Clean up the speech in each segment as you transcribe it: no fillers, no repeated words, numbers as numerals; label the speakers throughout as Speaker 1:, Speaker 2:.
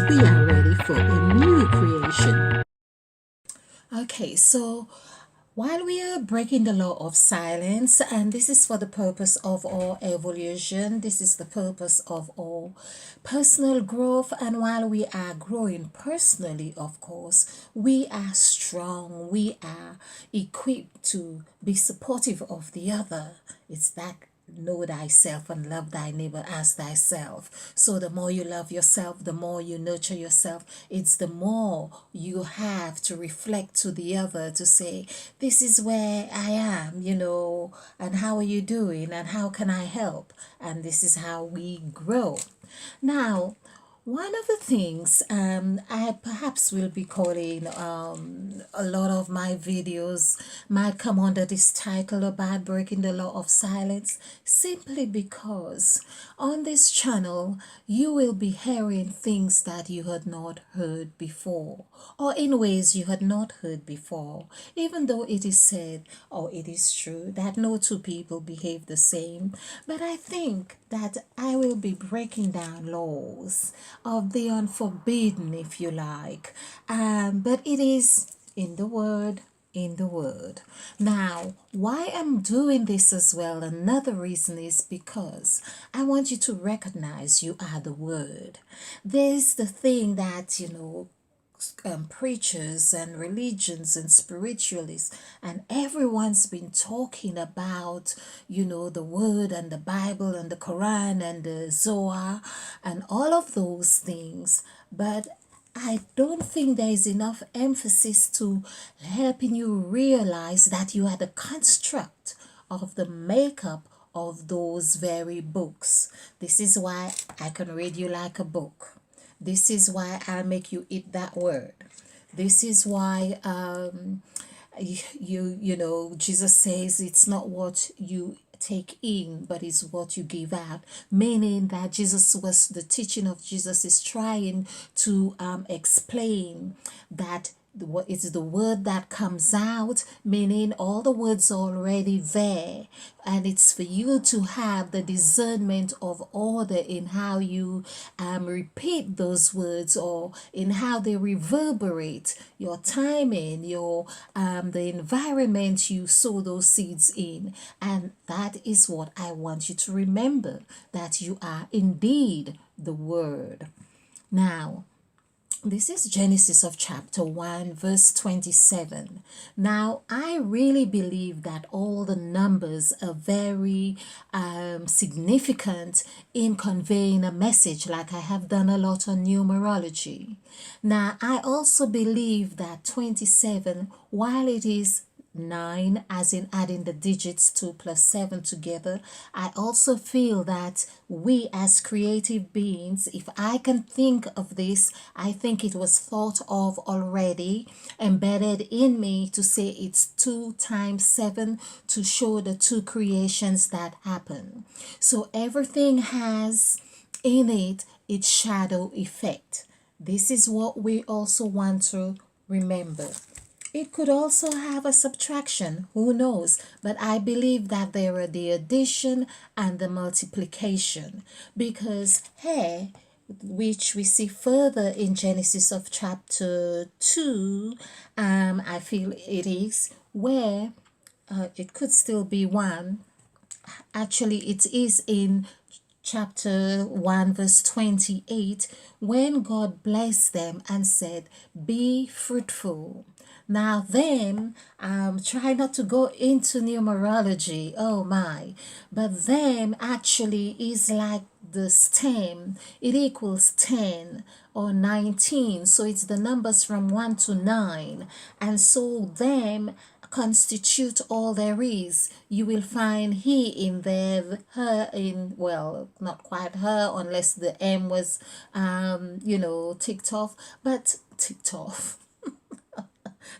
Speaker 1: we are ready for a new creation.
Speaker 2: Okay, so while we are breaking the law of silence, and this is for the purpose of our evolution, this is the purpose of our personal growth, and while we are growing personally, of course, we are strong, we are equipped to be supportive of the other. It's that know thyself and love thy neighbor as thyself. So the more you love yourself, the more you nurture yourself, it's the more you have to reflect to the other to say, this is where I am, and how are you doing and how can I help? And this is how we grow. Now, one of the things I perhaps will be calling a lot of my videos might come under this title about breaking the law of silence, simply because on this channel you will be hearing things that you had not heard before, or in ways you had not heard before, even though it is said or it is true that no two people behave the same. But I think that I will be breaking down laws of the unforbidden, if you like. But it is in the Word, in the Word. Now, why I'm doing this as well, another reason is because I want you to recognize you are the Word. There's the thing that, preachers and religions and spiritualists and everyone's been talking about the word and the Bible and the Quran and the Zohar and all of those things, but I don't think there is enough emphasis to helping you realize that you are the construct of the makeup of those very books. This is why I can read you like a book. This is why I'll make you eat that word. This is why Jesus says it's not what you take in, but it's what you give out. Meaning that the teaching of Jesus is trying to explain that what is the word that comes out, meaning all the words are already there, and it's for you to have the discernment of order in how you repeat those words, or in how they reverberate, your timing, your the environment you sow those seeds in. And that is what I want you to remember, that you are indeed the word. Now, this is Genesis of chapter 1, verse 27. Now, I really believe that all the numbers are very significant in conveying a message, like I have done a lot on numerology. Now, I also believe that 27, while it is 9, as in adding the digits 2 plus 7 together, I also feel that we as creative beings, if I can think of this, I think it was thought of already, embedded in me, to say it's 2 times 7 to show the two creations that happen. So everything has in it its shadow effect. This is what we also want to remember. It could also have a subtraction, who knows? But I believe that there are the addition and the multiplication, because here, which we see further in Genesis of chapter 2, I feel it is, where it could still be 1. Actually, it is in chapter 1 verse 28, when God blessed them and said, be fruitful. Now then, try not to go into numerology, oh my, but them actually is like the stem. It equals 10 or 19, so it's the numbers from 1 to 9, and so them constitute all there is. You will find he in there, her in, well, not quite her, unless the M was ticked off, but ticked off.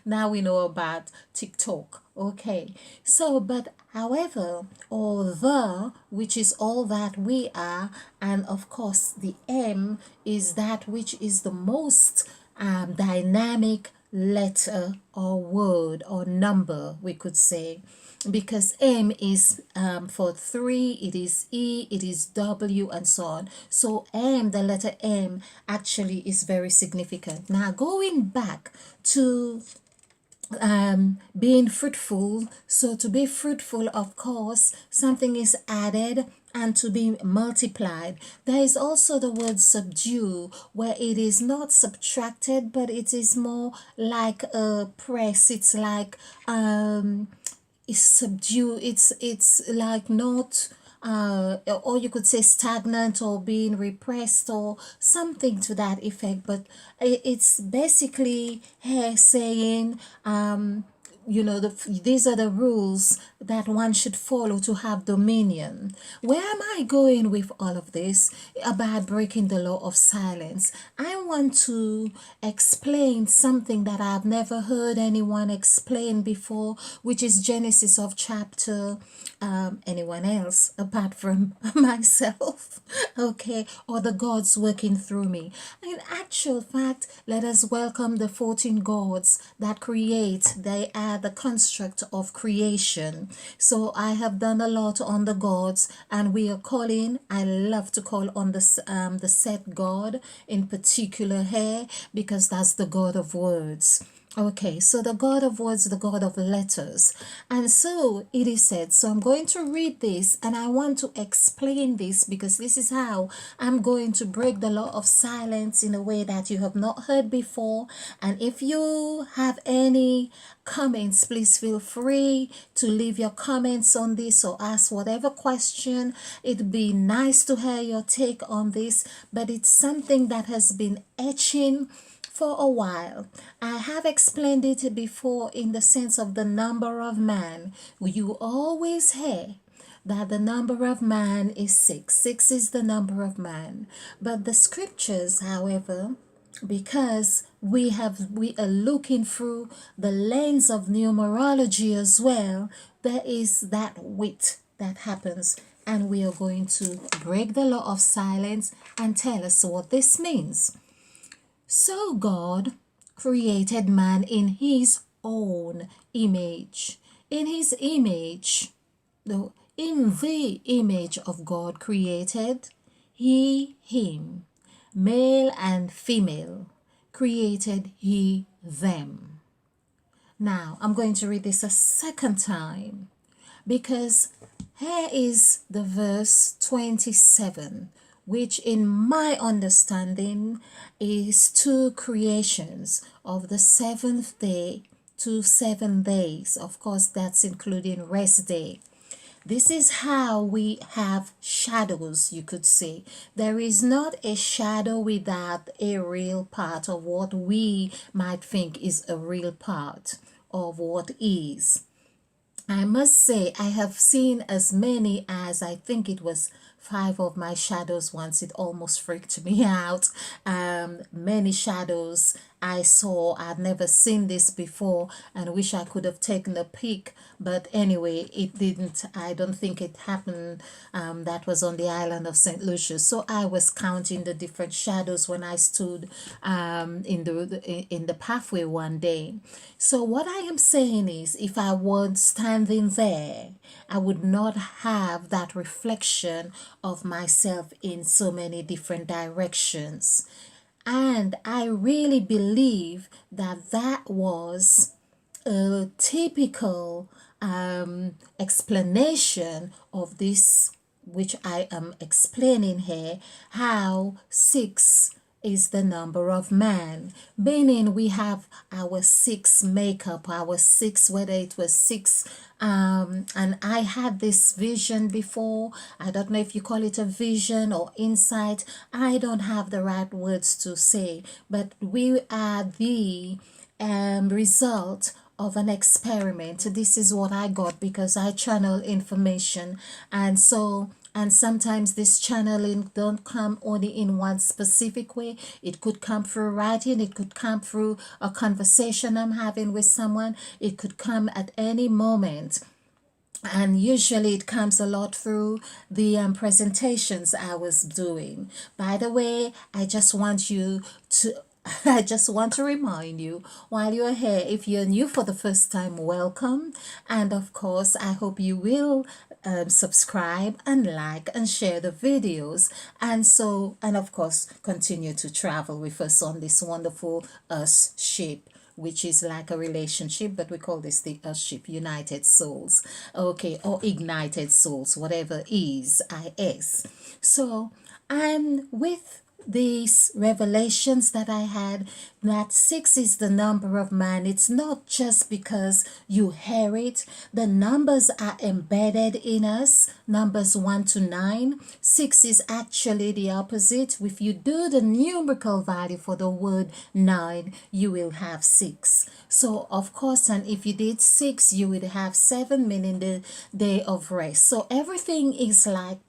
Speaker 2: Now we know about TikTok. Okay, so but however, or the, which is all that we are, and of course the M is that which is the most dynamic, letter or word or number, we could say, because M is for 3, it is E, it is W, and so on. So M, the letter M, actually is very significant. Now, going back to being fruitful, so to be fruitful, of course, something is added, and to be multiplied. There is also the word subdue, where it is not subtracted, but it is more like a press. It's like is subdue. It's like not or you could say stagnant or being repressed or something to that effect, but it's basically her saying these are the rules that one should follow to have dominion. Where am I going with all of this about breaking the law of silence? I want to explain something that I've never heard anyone explain before, which is Genesis of chapter anyone else apart from myself, okay, or the gods working through me. In actual fact, let us welcome the 14 gods that create. They are the construct of creation. So I have done a lot on the gods, and we are calling, I love to call on the Set God in particular here, because that's the God of words. Okay, so the God of words, the God of letters. And so it is said. So I'm going to read this, and I want to explain this, because this is how I'm going to break the law of silence in a way that you have not heard before. And if you have any comments, please feel free to leave your comments on this or ask whatever question. It'd be nice to hear your take on this, but it's something that has been etching for a while. I have explained it before in the sense of the number of man. You always hear that the number of man is 6. 6 is the number of man. But the scriptures, however, because we are looking through the lens of numerology as well, there is that width that happens, and we are going to break the law of silence and tell us what this means. So God created man in his own image. In his image, in the image of God created he him. Male and female created he them. Now, I'm going to read this a second time, because here is the verse 27, which in my understanding is 2 creations of the 7th day to 7 days. Of course, that's including rest day. This is how we have shadows, you could say. There is not a shadow without a real part of what we might think is a real part of what is. I must say, I have seen as many as, I think it was 5 of my shadows once. It almost freaked me out. Many shadows I saw. I'd never seen this before, and wish I could have taken a peek. But anyway, it didn't. I don't think it happened. That was on the island of St. Lucia. So I was counting the different shadows when I stood in the pathway one day. So what I am saying is, if I were standing there, I would not have that reflection of myself in so many different directions. And I really believe that that was a typical explanation of this, which I am explaining here, how 6 is the number of man, meaning we have our 6 makeup, our 6, whether it was 6 and I had this vision before. I don't know if you call it a vision or insight. I don't have the right words to say, but we are the result of an experiment. This is what I got, because I channel information, and sometimes this channeling don't come only in one specific way. It could come through writing, it could come through a conversation I'm having with someone, it could come at any moment. And usually it comes a lot through the presentations I was doing. By the way, I just want you to I just want to remind you while you're here, if you're new for the first time, welcome. And of course, I hope you will subscribe and like and share the videos. And of course, continue to travel with us on this wonderful us ship, which is like a relationship, but we call this the us ship, United Souls, okay, or Ignited Souls, whatever is. So I'm with these revelations that I had, that six is the number of man. It's not just because you hear it. The numbers are embedded in us. Numbers 1 to 9. Six is actually the opposite. If you do the numerical value for the word 9, you will have 6. So of course, and if you did 6, you would have 7, meaning the day of rest. So everything is like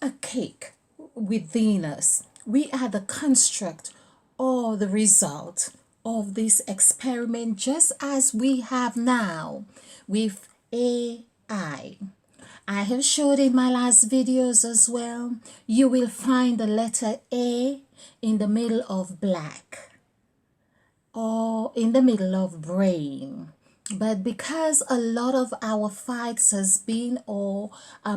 Speaker 2: a cake within us. We are the construct or the result of this experiment, just as we have now with AI. I have showed in my last videos as well. You will find the letter A in the middle of black or in the middle of brain. But because a lot of our fights has been, or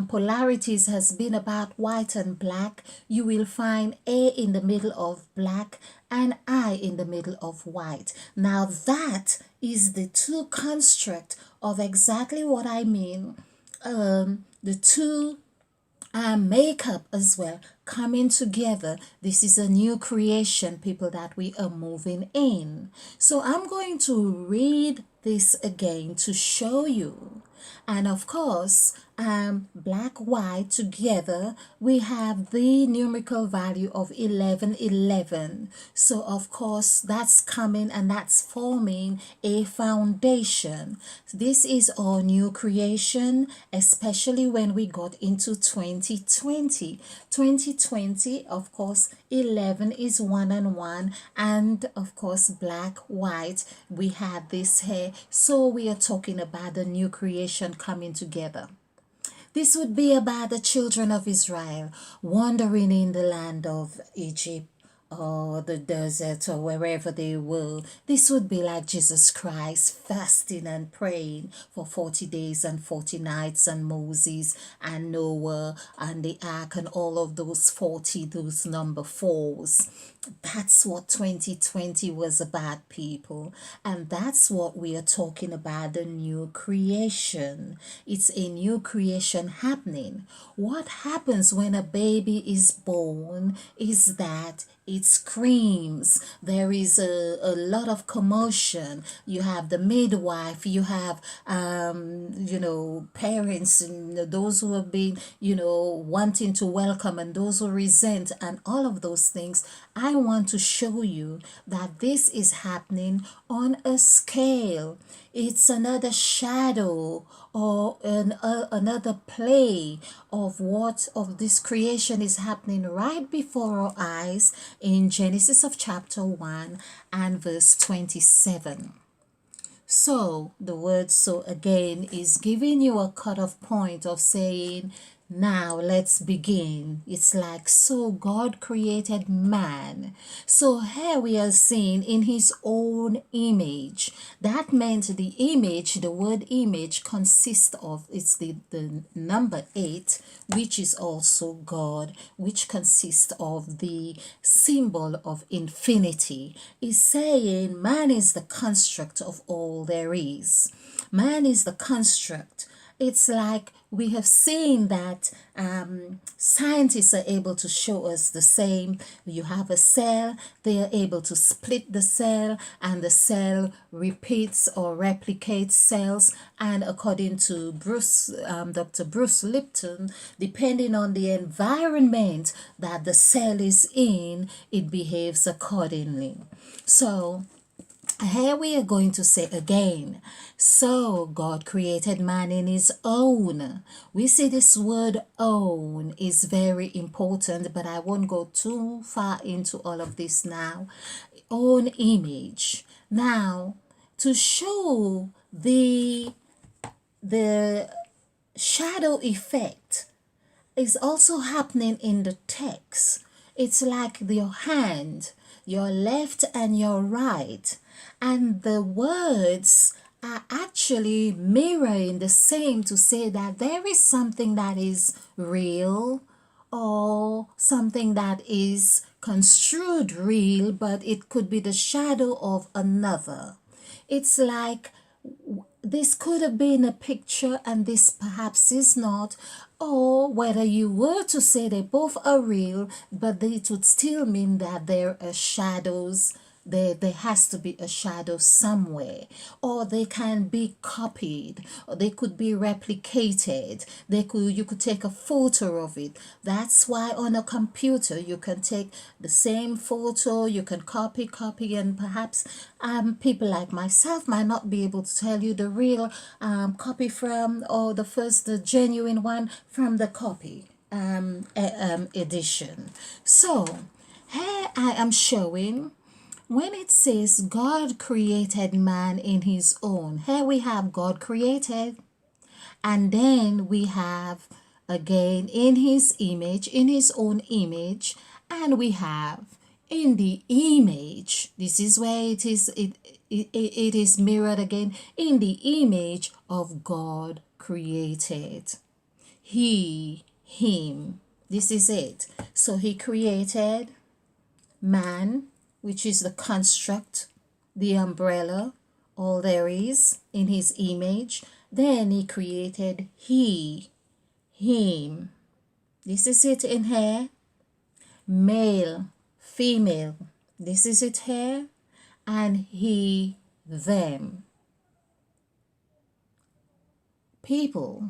Speaker 2: polarities has been about white and black, you will find A in the middle of black and I in the middle of white. Now that is the two construct of exactly what I mean. The two makeup as well coming together. This is a new creation, people, that we are moving in. So I'm going to read this again to show you. And of course, black, white together, we have the numerical value of 1111. So of course, that's coming and that's forming a foundation. This is our new creation, especially when we got into 2020. 2020, of course, 11 is 1 and 1, and of course, black, white, we had this here. So we are talking about the new creation coming together. This would be about the children of Israel wandering in the land of Egypt or the desert or wherever they were. This would be like Jesus Christ fasting and praying for 40 days and 40 nights, and Moses and Noah and the ark and all of those 40, those number fours. That's what 2020 was about, people. And that's what we are talking about, the new creation. It's a new creation happening. What happens when a baby is born is that it screams. There is a lot of commotion. You have the midwife, you have, parents, and those who have been, wanting to welcome, and those who resent, and all of those things. I want to show you that this is happening on a scale. It's another shadow or another play of what of this creation is happening right before our eyes in Genesis of chapter 1 and verse 27. So the word so again is giving you a cut-off point of saying, now let's begin. It's like, so God created man. So here we are seeing in his own image. That meant the image, the word image consists of, it's the number 8, which is also God, which consists of the symbol of infinity. Is saying man is the construct of all there is. Man is the construct. It's like we have seen that scientists are able to show us the same. You have a cell, they are able to split the cell, and the cell repeats or replicates cells. And according to Dr. Bruce Lipton, depending on the environment that the cell is in, it behaves accordingly. So here we are going to say again, so God created man in his own. We see this word own is very important, but I won't go too far into all of this now. Own image. Now, to show the shadow effect is also happening in the text. It's like your hand. your left and your right, and the words are actually mirroring the same to say that there is something that is real or something that is construed real, but it could be the shadow of another. It's like this could have been a picture and this perhaps is not, or whether you were to say they both are real, but it would still mean that there are shadows. There has to be a shadow somewhere, or they can be copied, or they could be replicated. You could take a photo of it. That's why on a computer you can take the same photo, you can copy, and perhaps people like myself might not be able to tell you the real copy from, or the genuine one from the copy edition. So here I am showing when it says God created man in his own. Here we have God created, and then we have again in his image, in his own image, and we have in the image. This is where it is mirrored again, in the image of God created. He, him. This is it. So he created man, which is the construct, the umbrella, all there is in his image. Then he created he, him. This is it in here. Male, female. This is it here. And he, them. People,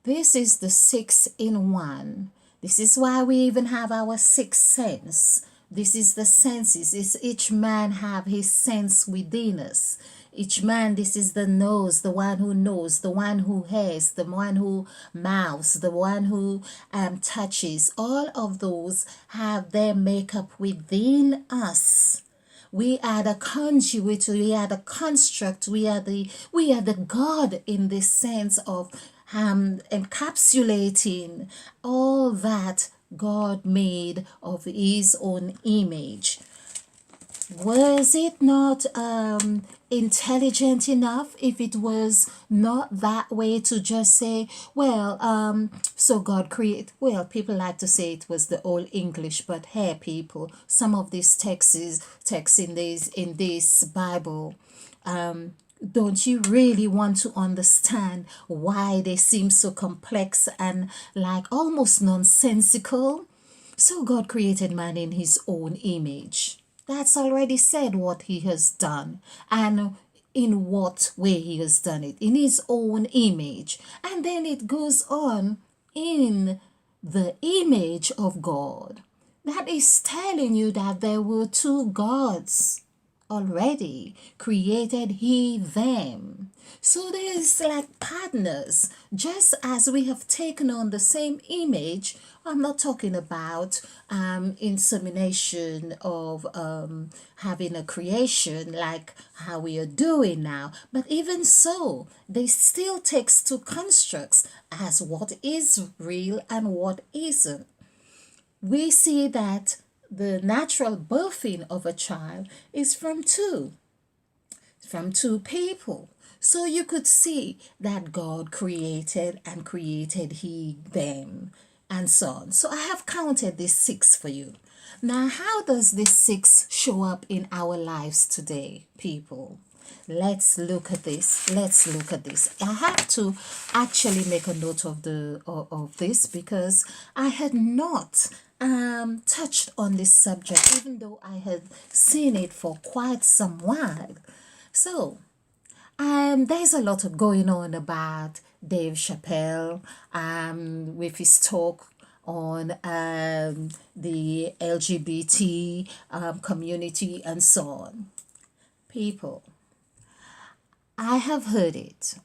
Speaker 2: this is the 6 in 1. This is why we even have our sixth sense. This is the senses. It's each man have his sense within us. Each man, this is the nose, the one who knows, the one who hears, the one who mouths, the one who touches. All of those have their makeup within us. We are the conduit, we are the construct, we are the God in this sense of encapsulating all that God made of his own image. Was it not intelligent enough if it was not that way to just say, well, so God created, well, people like to say it was the old English, but here people, some of these texts in this Bible, don't you really want to understand why they seem so complex and like almost nonsensical? So God created man in his own image. That's already said what he has done and in what way he has done it, in his own image. And then it goes on, in the image of God. That is telling you that there were two gods already created, he them. So there's like partners, just as we have taken on the same image. I'm not talking about insemination of having a creation like how we are doing now, but even so, they still takes two constructs as what is real and what isn't. We see that the natural birthing of a child is from two people. So you could see that God created and created he them and so on. So I have counted this 6 for you. Now, how does this 6 show up in our lives today, people? Let's look at this. I have to actually make a note of this because I had not touched on this subject, even though I had seen it for quite some while. So there's a lot of going on about Dave Chappelle with his talk on the LGBT community and so on. People, I have heard it.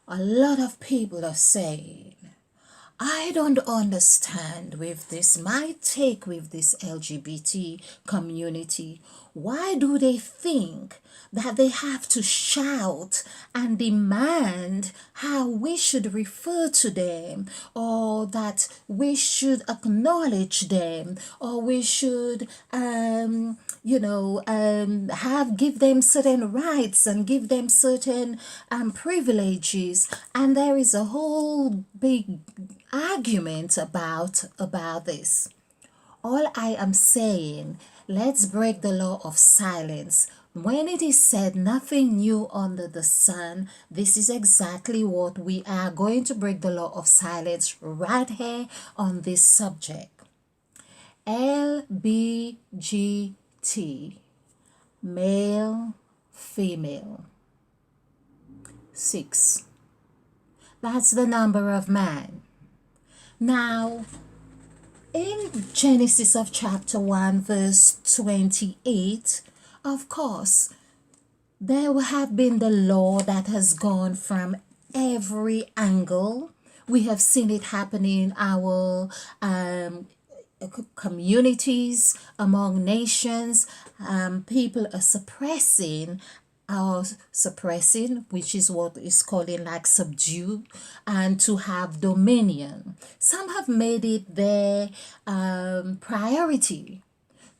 Speaker 2: A lot of people are saying, I don't understand with this, my take with this LGBT community. Why do they think that they have to shout and demand how we should refer to them, or that we should acknowledge them, or we should have give them certain rights and give them certain privileges? And there is a whole big argument about this. All I am saying, let's break the law of silence. When it is said nothing new under the sun, this is exactly what we are going to break the law of silence right here on this subject. LBGT, male, female. 6. That's the number of man. Now, in Genesis of chapter 1 verse 28, of course, there have been the law that has gone from every angle. We have seen it happen in our communities, among nations. People are suppressing, which is what is calling like subdue, and to have dominion. Some have made it their priority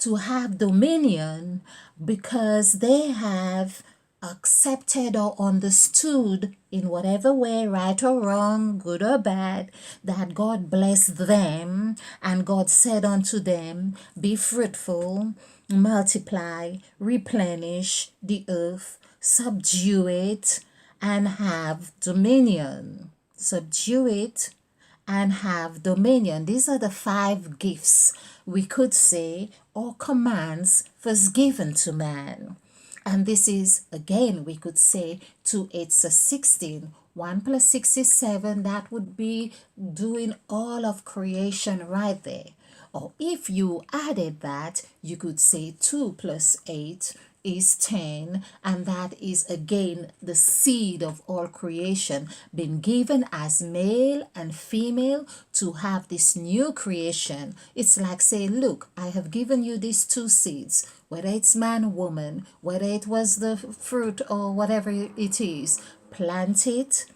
Speaker 2: to have dominion because they have accepted or understood in whatever way, right or wrong, good or bad, that God blessed them, and God said unto them, be fruitful, multiply, replenish the earth, subdue it, and have dominion. Subdue it and have dominion. These are the 5 gifts, we could say, or commands first given to man. And this is, again, we could say 2 8 is 16. 1 plus 6 is 7. That would be doing all of creation right there. Or if you added that, you could say 2 plus 8 is 10, and that is again the seed of all creation, been given as male and female to have this new creation. It's like saying, look, I have given you these 2 seeds, whether it's man, woman, whether it was the fruit or whatever it is, plant it,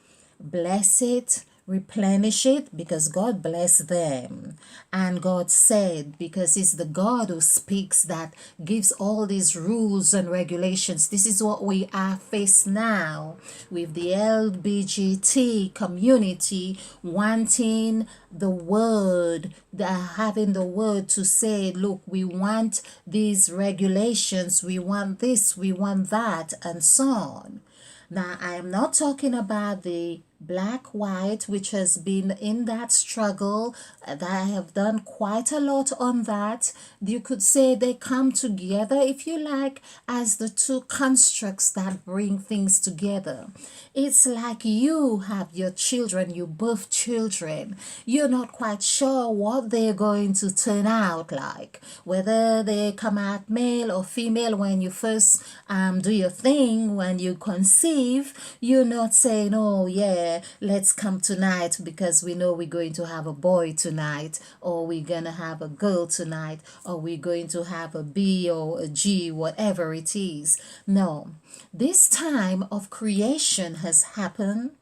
Speaker 2: bless it, replenish it, because God blessed them. And God said, because it's the God who speaks that gives all these rules and regulations. This is what we are faced now with the LBGT community wanting the word, having the word to say, look, we want these regulations, we want this, we want that, and so on. Now, I am not talking about the black white, which has been in that struggle. That I have done quite a lot on that. You could say they come together, if you like, as the 2 constructs that bring things together. It's like you have your children, you birth children. You're not quite sure what they're going to turn out like, whether they come out male or female. When you first do your thing, when you conceive, you're not saying, oh yeah, let's come tonight because we know we're going to have a boy tonight, or we're going to have a girl tonight, or we're going to have a B or a G, whatever it is. No, this time of creation has happened,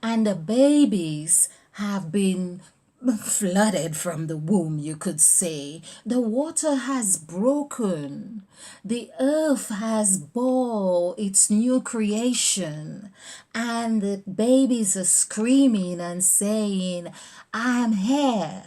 Speaker 2: and the babies have been flooded from the womb, you could say. The water has broken. The earth has bore its new creation. And the babies are screaming and saying, I'm here.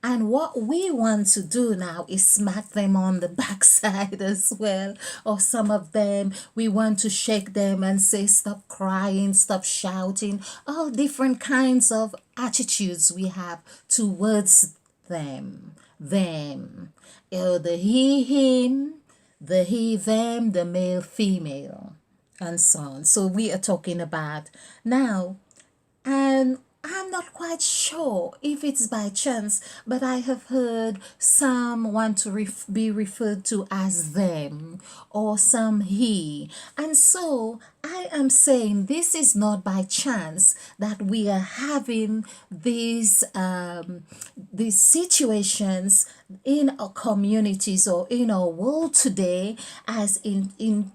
Speaker 2: And what we want to do now is smack them on the backside as well. Or some of them, we want to shake them and say, stop crying, stop shouting. All different kinds of attitudes we have towards them. The he, him, the he, them, the male, female, and so on. So we are talking about now. And I'm not quite sure if it's by chance, but I have heard some want to be referred to as them or some he. And so I am saying this is not by chance that we are having these situations in our communities or in our world today, as in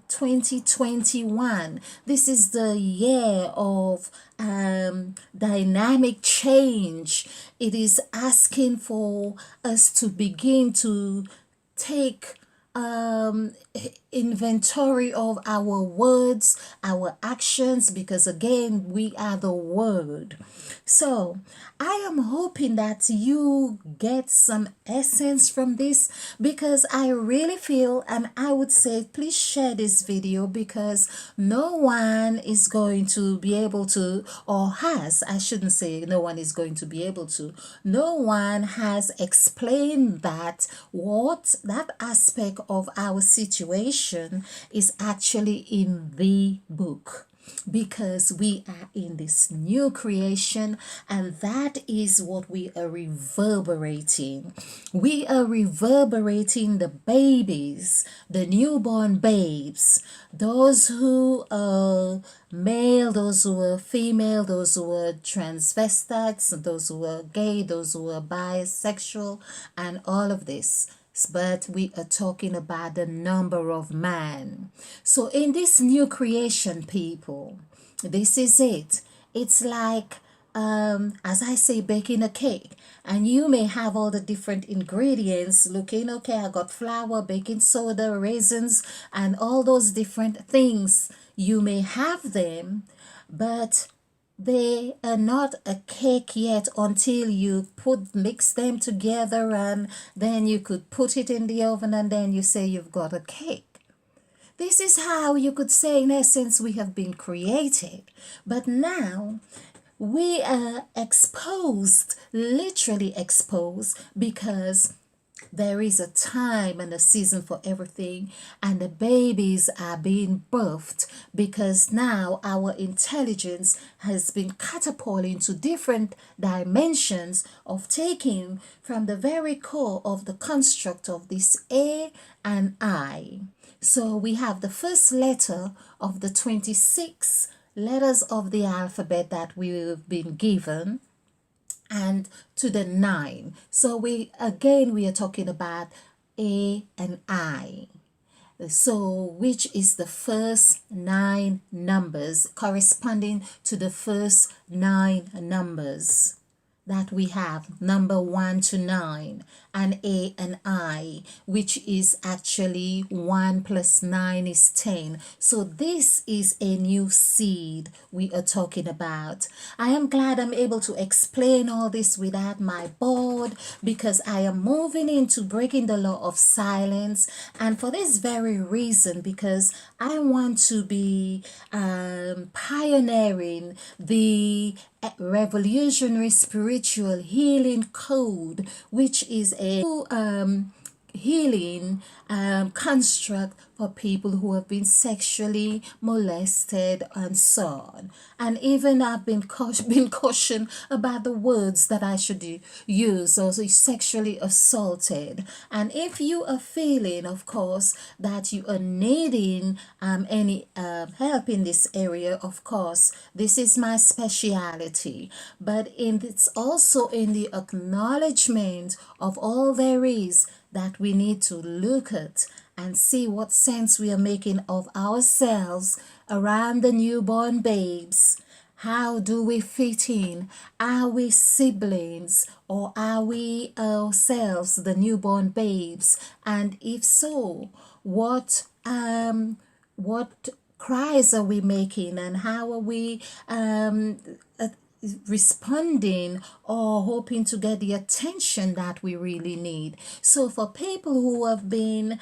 Speaker 2: 2021. This is the year of dynamic change. It is asking for us to begin to take inventory of our words, our actions, because again, we are the word. So I am hoping that you get some essence from this, because I really feel, and I would say, please share this video, because no one is going to be able to, or has, I shouldn't say no one is going to be able to, no one has explained that what that aspect of our situation is actually in the book, because we are in this new creation, and that is what we are reverberating. We are reverberating the babies, the newborn babes, those who are male, those who are female, those who are transvestites, those who are gay, those who are bisexual, and all of this. But we are talking about the number of man. So in this new creation, people, this is it. It's like, as I say, baking a cake, and you may have all the different ingredients looking okay. I got flour, baking soda, raisins, and all those different things. You may have them, but they are not a cake yet until you mix them together, and then you could put it in the oven, and then you say you've got a cake. This is how you could say, in essence, we have been created. But now we are exposed, literally exposed, because there is a time and a season for everything, and the babies are being birthed, because now our intelligence has been catapulted into different dimensions of taking from the very core of the construct of this A and I. So we have the first letter of the 26 letters of the alphabet that we've been given, and to the 9. So we are talking about A and I. So which is the first 9 numbers corresponding to the first 9 numbers that we have, number 1 to 9, and A and I, which is actually 1 plus 9 is 10. So this is a new seed we are talking about. I am glad I'm able to explain all this without my board, because I am moving into breaking the law of silence, and for this very reason, because I want to be pioneering the revolutionary spiritual healing code, which is a healing construct for people who have been sexually molested and so on. And even I've been cautioned about the words that I should use, also sexually assaulted. And if you are feeling, of course, that you are needing any help in this area, of course, this is my speciality. But it's also in the acknowledgement of all there is that we need to look at and see what sense we are making of ourselves around the newborn babes. How do we fit in? Are we siblings, or are we ourselves the newborn babes? And if so, what cries are we making, and how are we responding or hoping to get the attention that we really need? So for people who have been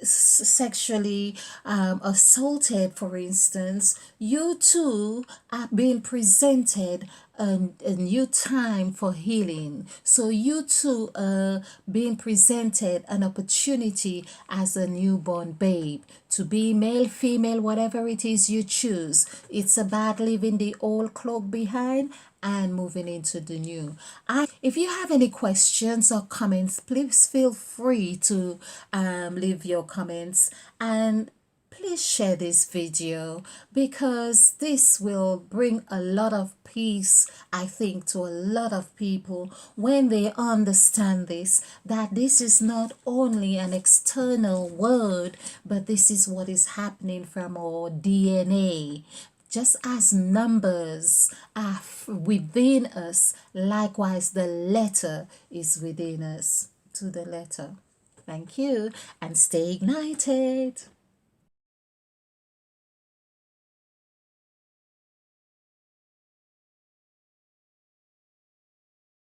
Speaker 2: sexually assaulted, for instance, you too are being presented a new time for healing. So you too are being presented an opportunity as a newborn babe to be male, female, whatever it is you choose. It's about leaving the old cloak behind and moving into the new. If you have any questions or comments, please feel free to leave your comments, and please share this video because this will bring a lot of peace, I think, to a lot of people when they understand this, that this is not only an external word, but this is what is happening from our DNA. Just as numbers are within us, likewise the letter is within us, to the letter. Thank you and stay ignited.